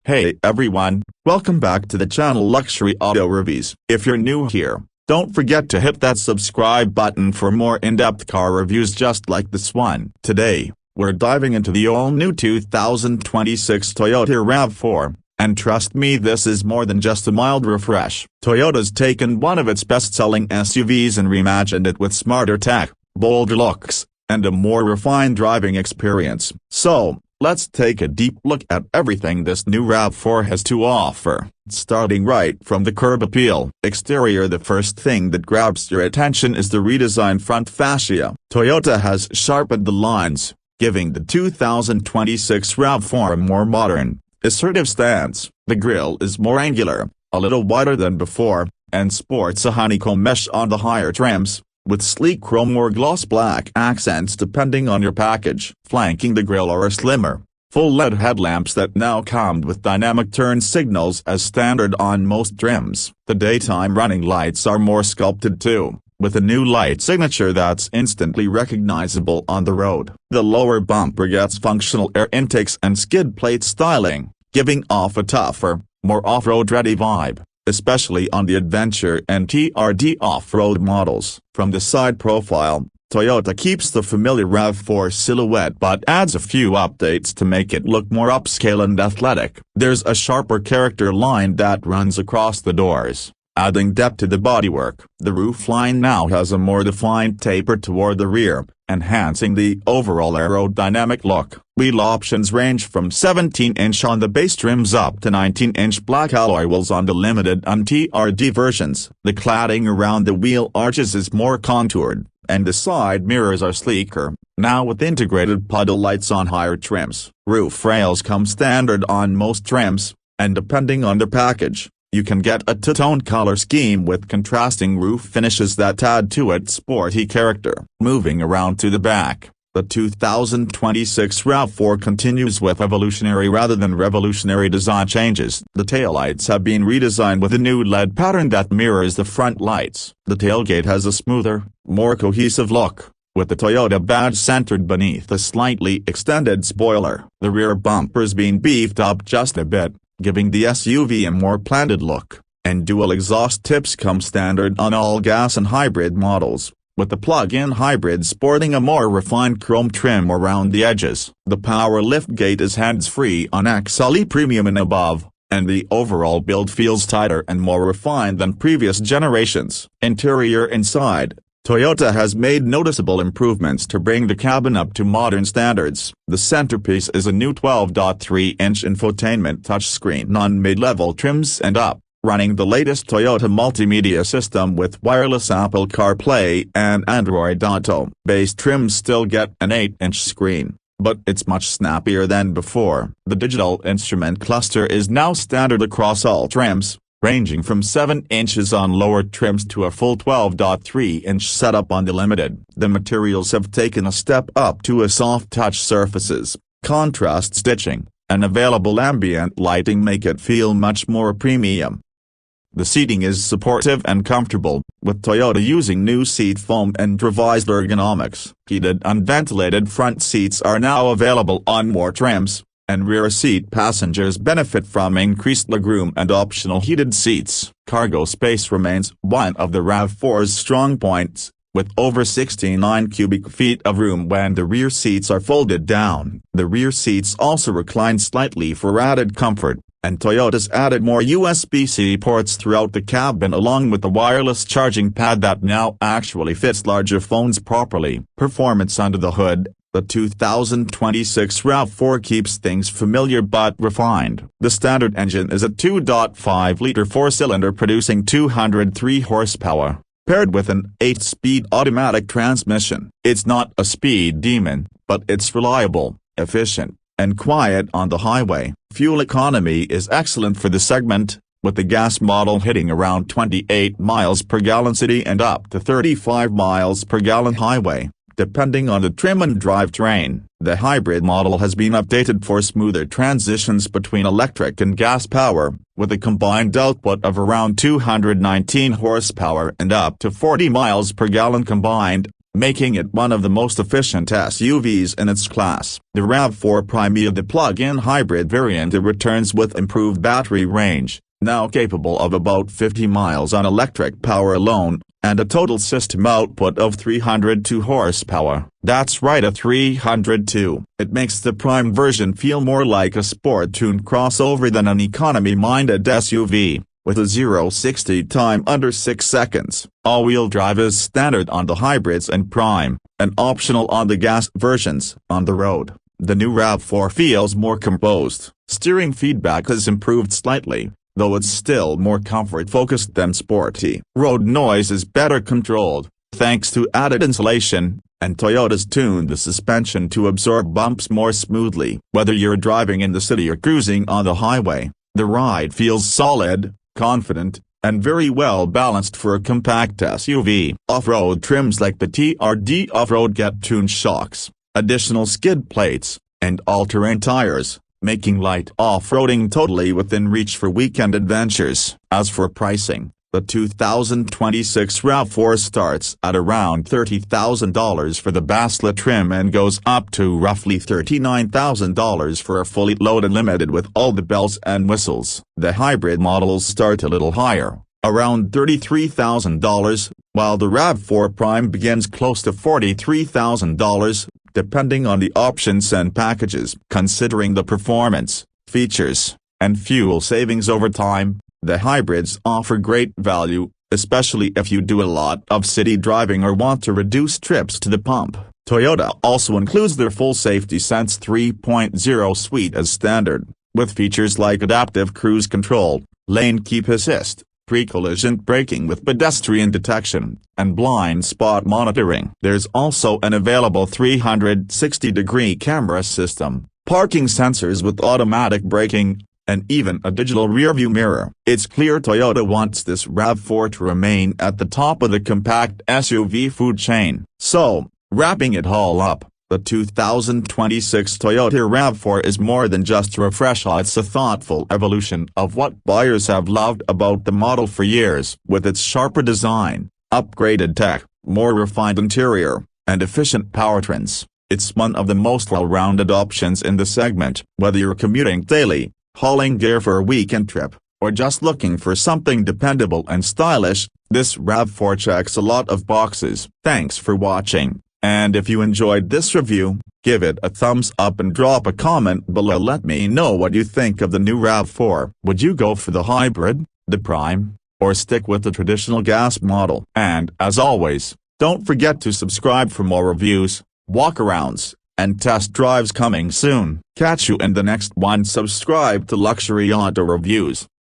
Hey everyone, welcome back to the channel Luxury Auto Reviews. If you're new here, don't forget to hit that subscribe button for more in-depth car reviews just like this one. Today, we're diving into the all-new 2026 Toyota RAV4, and trust me, this is more than just a mild refresh. Toyota's taken one of its best-selling SUVs and reimagined it with smarter tech, bolder looks, and a more refined driving experience. So, let's take a deep look at everything this new RAV4 has to offer. Starting right from the curb appeal. Exterior. The first thing that grabs your attention is the redesigned front fascia. Toyota has sharpened the lines, giving the 2026 RAV4 a more modern, assertive stance. The grille is more angular, a little wider than before, and sports a honeycomb mesh on the higher trims, with sleek chrome or gloss black accents depending on your package. Flanking the grille are slimmer, full LED headlamps that now come with dynamic turn signals as standard on most trims. The daytime running lights are more sculpted too, with a new light signature that's instantly recognizable on the road. The lower bumper gets functional air intakes and skid plate styling, giving off a tougher, more off-road ready vibe, especially on the Adventure and TRD off-road models. From the side profile, Toyota keeps the familiar RAV4 silhouette but adds a few updates to make it look more upscale and athletic. There's a sharper character line that runs across the doors, adding depth to the bodywork. The roofline now has a more defined taper toward the rear, enhancing the overall aerodynamic look. Wheel options range from 17-inch on the base trims up to 19-inch black alloy wheels on the limited and TRD versions. The cladding around the wheel arches is more contoured, and the side mirrors are sleeker, now with integrated puddle lights on higher trims. Roof rails come standard on most trims, and depending on the package, you can get a two-tone color scheme with contrasting roof finishes that add to its sporty character. Moving around to the back, the 2026 RAV4 continues with evolutionary rather than revolutionary design changes. The taillights have been redesigned with a new LED pattern that mirrors the front lights. The tailgate has a smoother, more cohesive look, with the Toyota badge centered beneath a slightly extended spoiler. The rear bumper's been beefed up just a bit, giving the SUV a more planted look, and dual exhaust tips come standard on all gas and hybrid models, with the plug-in hybrid sporting a more refined chrome trim around the edges. The power liftgate is hands-free on XLE Premium and above, and the overall build feels tighter and more refined than previous generations. Interior. Inside, Toyota has made noticeable improvements to bring the cabin up to modern standards. The centerpiece is a new 12.3-inch infotainment touchscreen on mid-level trims and up, running the latest Toyota multimedia system with wireless Apple CarPlay and Android Auto. Base trims still get an 8-inch screen, but it's much snappier than before. The digital instrument cluster is now standard across all trims, ranging from 7 inches on lower trims to a full 12.3-inch setup on the Limited. The materials have taken a step up to a soft touch surfaces, contrast stitching, and available ambient lighting make it feel much more premium. The seating is supportive and comfortable, with Toyota using new seat foam and revised ergonomics. Heated and ventilated front seats are now available on more trims, and rear seat passengers benefit from increased legroom and optional heated seats. Cargo space remains one of the RAV4's strong points, with over 69 cubic feet of room when the rear seats are folded down. The rear seats also recline slightly for added comfort, and Toyota's added more USB-C ports throughout the cabin along with the wireless charging pad that now actually fits larger phones properly. Performance. Under the hood, the 2026 RAV4 keeps things familiar but refined. The standard engine is a 2.5-liter four-cylinder producing 203 horsepower, paired with an 8-speed automatic transmission. It's not a speed demon, but it's reliable, efficient, and quiet on the highway. Fuel economy is excellent for the segment, with the gas model hitting around 28 miles per gallon city and up to 35 miles per gallon highway, depending on the trim and drivetrain. The hybrid model has been updated for smoother transitions between electric and gas power, with a combined output of around 219 horsepower and up to 40 miles per gallon combined, making it one of the most efficient SUVs in its class. The RAV4 Prime is the plug-in hybrid variant that returns with improved battery range, now capable of about 50 miles on electric power alone, and a total system output of 302 horsepower. That's right, a 302. It makes the Prime version feel more like a sport-tuned crossover than an economy-minded SUV. With a 0-60 time under 6 seconds, all-wheel drive is standard on the hybrids and Prime, and optional on the gas versions. On the road, the new RAV4 feels more composed. Steering feedback has improved slightly, though it's still more comfort-focused than sporty. Road noise is better controlled, thanks to added insulation, and Toyota's tuned the suspension to absorb bumps more smoothly. Whether you're driving in the city or cruising on the highway, the ride feels solid, confident, and very well balanced for a compact SUV. Off-road trims like the TRD Off-Road get tuned shocks, additional skid plates, and all-terrain tires, making light off-roading totally within reach for weekend adventures. As for pricing, the 2026 RAV4 starts at around $30,000 for the Basla trim and goes up to roughly $39,000 for a fully loaded Limited with all the bells and whistles. The hybrid models start a little higher, around $33,000, while the RAV4 Prime begins close to $43,000, depending on the options and packages. Considering the performance, features, and fuel savings over time, the hybrids offer great value, especially if you do a lot of city driving or want to reduce trips to the pump. Toyota also includes their full Safety Sense 3.0 suite as standard, with features like adaptive cruise control, lane keep assist, pre-collision braking with pedestrian detection, and blind spot monitoring. There's also an available 360-degree camera system, parking sensors with automatic braking, and even a digital rearview mirror. It's clear Toyota wants this RAV4 to remain at the top of the compact SUV food chain. So, wrapping it all up, the 2026 Toyota RAV4 is more than just a refresh, it's a thoughtful evolution of what buyers have loved about the model for years. With its sharper design, upgraded tech, more refined interior, and efficient powertrains, it's one of the most well-rounded options in the segment. Whether you're commuting daily, hauling gear for a weekend trip, or just looking for something dependable and stylish, this RAV4 checks a lot of boxes. Thanks for watching, and if you enjoyed this review, give it a thumbs up and drop a comment below. Let me know what you think of the new RAV4. Would you go for the hybrid, the Prime, or stick with the traditional gas model? And as always, don't forget to subscribe for more reviews, walkarounds, and test drives coming soon. Catch you in the next one. Subscribe to Luxury Auto Reviews.